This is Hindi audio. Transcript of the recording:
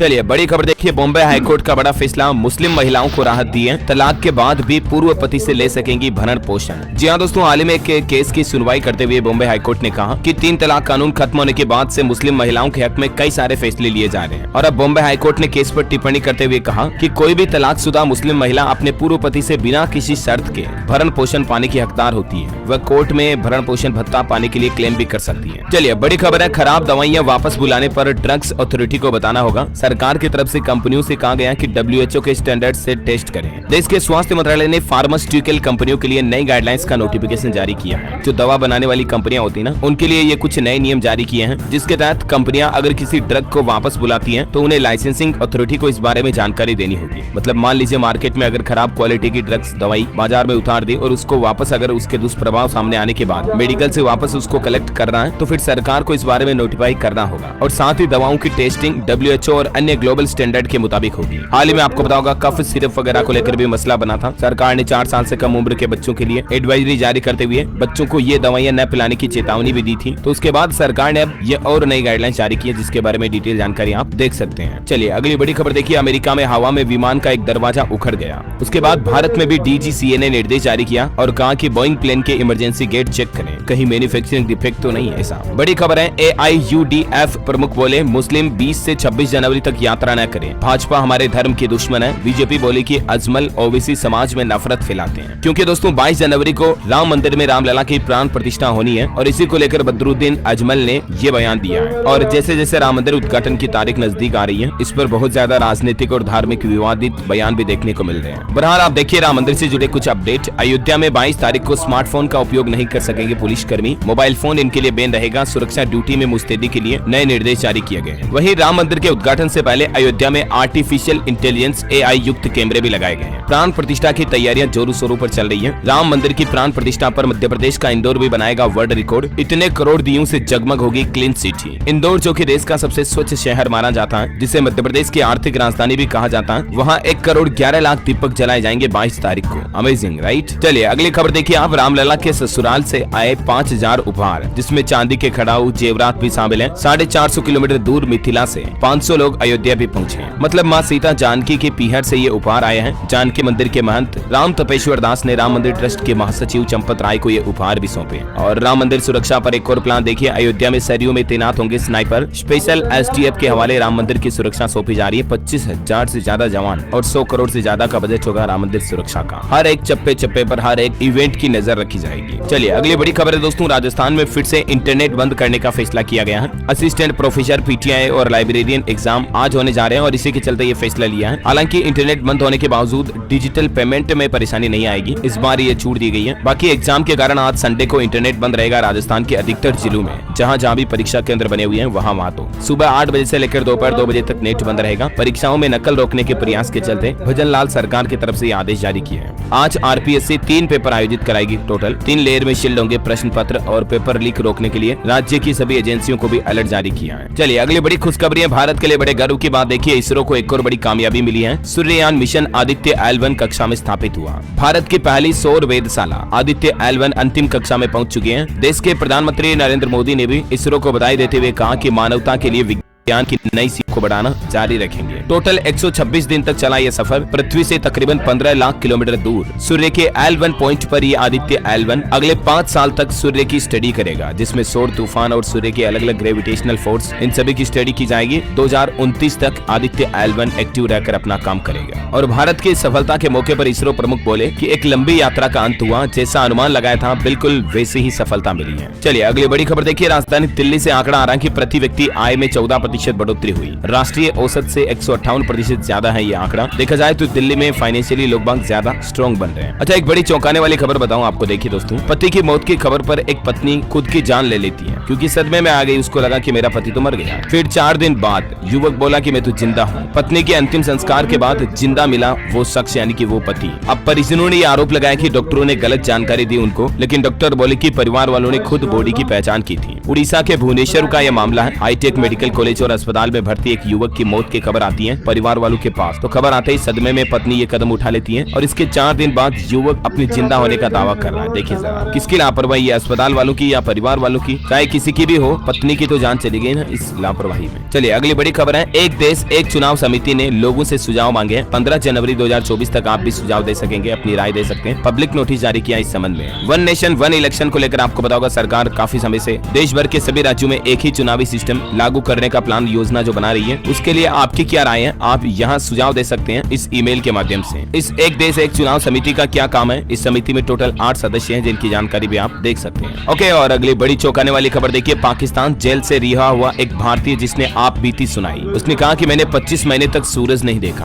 चलिए बड़ी खबर देखिए, बॉम्बे हाईकोर्ट का बड़ा फैसला, मुस्लिम महिलाओं को राहत दी है, तलाक के बाद भी पूर्व पति से ले सकेंगी भरण पोषण। जी हाँ दोस्तों, हाल ही में एक केस की सुनवाई करते हुए बॉम्बे हाईकोर्ट ने कहा कि 3 तलाक कानून खत्म होने के बाद से मुस्लिम महिलाओं के हक में कई सारे फैसले लिए जा रहे हैं। और अब बॉम्बे हाईकोर्ट ने केस पर टिप्पणी करते हुए कहा कि कोई भी तलाकशुदा मुस्लिम महिला अपने पूर्व पति से बिना किसी शर्त के भरण पोषण पाने की हकदार होती है। वह कोर्ट में भरण पोषण भत्ता पाने के लिए क्लेम भी कर सकती है। चलिए बड़ी खबर है, खराब दवाइयां वापस बुलाने पर ड्रग्स अथॉरिटी को बताना होगा। सरकार की तरफ से कंपनियों से कहा गया कि WHO के स्टैंडर्ड से टेस्ट करें। देश के स्वास्थ्य मंत्रालय ने फार्मास्यूटिकल कंपनियों के लिए नई गाइडलाइंस का नोटिफिकेशन जारी किया है। जो दवा बनाने वाली कंपनियां होती है ना, उनके लिए ये कुछ नए नियम जारी किए हैं, जिसके तहत कंपनियां अगर किसी ड्रग को वापस बुलाती हैं तो उन्हें लाइसेंसिंग अथॉरिटी को इस बारे में जानकारी देनी होगी। मतलब मान लीजिए मार्केट में अगर खराब क्वालिटी की ड्रग्स दवाई बाजार में उतार दी और उसको वापस अगर उसके दुष्प्रभाव सामने आने के बाद मेडिकल से वापस उसको कलेक्ट करना है तो फिर सरकार को इस बारे में नोटिफाई करना होगा। और साथ ही दवाओं की टेस्टिंग WHO और अन्य ग्लोबल स्टैंडर्ड के मुताबिक होगी। हाल ही में आपको पता होगा कफ सिरप वगैरह को लेकर भी मसला बना था। सरकार ने 4 साल से कम उम्र के बच्चों के लिए एडवाइजरी जारी करते हुए बच्चों को ये दवाइयां न पिलाने की चेतावनी भी दी थी। तो उसके बाद सरकार ने अब ये और नई गाइडलाइन जारी की है, जिसके बारे में डिटेल जानकारी आप देख सकते हैं। चलिए अगली बड़ी खबर देखिए, अमेरिका में हवा में विमान का एक दरवाजा उखड़ गया। उसके बाद भारत में भी DGCA ने निर्देश जारी किया और कहा कि बोइंग प्लेन के इमरजेंसी गेट चेक करें, कहीं मैन्युफैक्चरिंग डिफेक्ट तो नहीं। ऐसा बड़ी खबर है, AIUDF प्रमुख बोले मुस्लिम 20 से 26 जनवरी तक यात्रा न करें। भाजपा हमारे धर्म की दुश्मन है। बीजेपी बोली कि अजमल ओवैसी समाज में नफरत फैलाते हैं। क्योंकि दोस्तों 22 जनवरी को राम मंदिर में रामलला की प्राण प्रतिष्ठा होनी है और इसी को लेकर बदरुद्दीन अजमल ने ये बयान दिया है। और जैसे जैसे राम मंदिर उद्घाटन की तारीख नजदीक आ रही है, इस पर बहुत ज्यादा राजनीतिक और धार्मिक विवादित बयान भी देखने को मिल रहे हैं। बहरहाल आप देखिए राम मंदिर से जुड़े कुछ अपडेट। अयोध्या में 22 तारीख को स्मार्टफोन का उपयोग नहीं कर सकेंगे पुलिसकर्मी। मोबाइल फोन इनके लिए बैन रहेगा। सुरक्षा ड्यूटी में मुस्तैदी के लिए नए निर्देश जारी किए गए हैं। वहीं राम मंदिर के उद्घाटन से पहले अयोध्या में आर्टिफिशियल इंटेलिजेंस AI युक्त कैमरे भी लगाए गए हैं। प्राण प्रतिष्ठा की तैयारियां जोरों शोरों पर चल रही है। राम मंदिर की प्राण प्रतिष्ठा पर मध्य प्रदेश का इंदौर भी बनाएगा वर्ल्ड रिकॉर्ड। इतने करोड़ दियों से जगमग होगी क्लीन सिटी। इंदौर जो कि देश का सबसे स्वच्छ शहर माना जाता है, जिसे मध्य प्रदेश की आर्थिक राजधानी भी कहा जाता है, वहाँ 1 करोड़ 11 लाख दीपक जलाए जाएंगे 22 तारीख को। Amazing right. चलिए अगली खबर देखिए आप, रामलला के ससुराल से आए 5000 उपहार, जिसमें चांदी के खड़ाऊ जेवरात भी शामिल है। 450 किलोमीटर दूर मिथिला से 500 लोग अयोध्या भी पहुँचे। मतलब माँ सीता जानकी के पीहर से ये उपहार आए हैं। जानकी मंदिर के महंत राम तपेश्वर दास ने राम मंदिर ट्रस्ट के महासचिव चंपत राय को ये उपहार भी सौंपे। और राम मंदिर सुरक्षा पर एक और प्लान देखिए, अयोध्या में सरयू में तैनात होंगे स्नाइपर। स्पेशल STF के हवाले राम मंदिर की सुरक्षा सौंपी जा रही है। 25,000 से ज्यादा जवान और 100 करोड़ से ज्यादा का बजट होगा राम मंदिर सुरक्षा का। हर एक चप्पे चप्पे पर हर एक इवेंट की नजर रखी जाएगी। चलिए अगली बड़ी खबर है दोस्तों, राजस्थान में फिर से इंटरनेट बंद करने का फैसला किया गया है। असिस्टेंट प्रोफेसर PTI और लाइब्रेरियन एग्जाम आज होने जा रहे हैं और इसी के चलते ये फैसला लिया है। हालांकि इंटरनेट बंद होने के बावजूद डिजिटल पेमेंट में परेशानी नहीं आएगी, इस बार ये छूट दी गई है। बाकी एग्जाम के कारण आज संडे को इंटरनेट बंद रहेगा राजस्थान के अधिकतर जिलों में। जहाँ भी परीक्षा केंद्र बने हुए हैं वहाँ तो सुबह 8 बजे से लेकर दोपहर 2 बजे तक नेट बंद रहेगा। परीक्षाओं में नकल रोकने के प्रयास के चलते भजनलाल सरकार की तरफ से ये आदेश जारी किए हैं। आज RPSC 3 पेपर आयोजित कराएगी। टोटल 3 लेयर में शील्ड होंगे प्रश्न पत्र और पेपर लीक रोकने के लिए राज्य की सभी एजेंसियों को भी अलर्ट जारी किया है। चलिए अगली बड़ी खुशखबरी है, भारत के लिए बड़े गर्व की बात देखिए, इसरो को एक और बड़ी कामयाबी मिली है। सूर्ययान मिशन आदित्य L1 कक्षा में स्थापित हुआ। भारत की पहली सौर वेधशाला आदित्य L1 अंतिम कक्षा में पहुंच चुकी है। देश के प्रधानमंत्री नरेंद्र मोदी ने भी इसरो को बधाई देते हुए कहा कि मानवता के लिए विज्ञान की नई सीख को बढ़ाना जारी रखेंगे। टोटल 126 दिन तक चला यह सफर। पृथ्वी से तकरीबन 15 लाख किलोमीटर दूर सूर्य के L1 पॉइंट पर यह आदित्य L1 अगले 5 साल तक सूर्य की स्टडी करेगा, जिसमें सौर तूफान और सूर्य के अलग अलग ग्रेविटेशनल फोर्स इन सभी की स्टडी की जाएगी। 2029 तक आदित्य L1 एक्टिव रहकर अपना काम करेगा। और भारत की सफलता के मौके पर इसरो प्रमुख बोले कि एक लंबी यात्रा का अंत हुआ, जैसा अनुमान लगाया था बिल्कुल वैसे ही सफलता मिली है। चलिए अगली बड़ी खबर देखिए, राजधानी दिल्ली से आंकड़ा आ रहा है कि प्रति व्यक्ति आय में 14% बढ़ोतरी हुई। राष्ट्रीय औसत से 158% ज्यादा है ये आंकड़ा। देखा जाए तो दिल्ली में फाइनेंशियली लोग बाग ज्यादा स्ट्रॉन्ग बन रहे हैं। अच्छा एक बड़ी चौंकाने वाली खबर बताऊं आपको, देखिए दोस्तों, पति की मौत की खबर पर एक पत्नी खुद की जान ले लेती है क्योंकि सदमे में आ गई। उसको लगा कि मेरा पति तो मर गया। फिर 4 दिन बाद युवक बोला कि मैं तो जिंदा हूँ। पत्नी के अंतिम संस्कार के बाद जिंदा मिला वो शख्स यानी कि वो पति। अब परिजनों ने आरोप लगाया कि डॉक्टरों ने गलत जानकारी दी उनको, लेकिन डॉक्टर बोले कि परिवार वालों ने खुद बॉडी की पहचान की थी। उड़ीसा के भुवनेश्वर का यह मामला है। हाईटेक मेडिकल कॉलेज और अस्पताल में भर्ती एक युवक की मौत की खबर आती है परिवार वालों के पास। तो खबर आते ही सदमे में पत्नी ये कदम उठा लेती है और इसके 4 दिन बाद युवक अपनी जिंदा होने का दावा कर रहा है। देखिए जरा किसकी लापरवाही है, अस्पताल वालों की या परिवार वालों की? चाहे किसी की भी हो, पत्नी की तो जान चली गई ना इस लापरवाही में। चलिए अगली बड़ी खबर है, एक देश एक चुनाव समिति ने लोगों से सुझाव मांगे हैं। 15 जनवरी 2024 तक आप भी सुझाव दे सकेंगे, अपनी राय दे सकते हैं। पब्लिक नोटिस जारी किया इस संबंध में। वन नेशन वन इलेक्शन को लेकर आपको पता होगा सरकार काफी समय से देश भर के सभी राज्यों में एक ही चुनावी सिस्टम लागू करने का प्लान योजना जो बना रही है, उसके लिए आपकी क्या राय है? आप यहाँ सुझाव दे सकते हैं इस ईमेल के माध्यम से। इस एक देश एक चुनाव समिति का क्या काम है? इस समिति में टोटल 8 सदस्य हैं जिनकी जानकारी भी आप देख सकते हैं। ओके, और अगली बड़ी चौंकाने वाली खबर देखिए, पाकिस्तान जेल से रिहा हुआ एक भारतीय जिसने आप बीती सुनाई। उसने कहा कि मैंने 25 महीने तक सूरज नहीं देखा।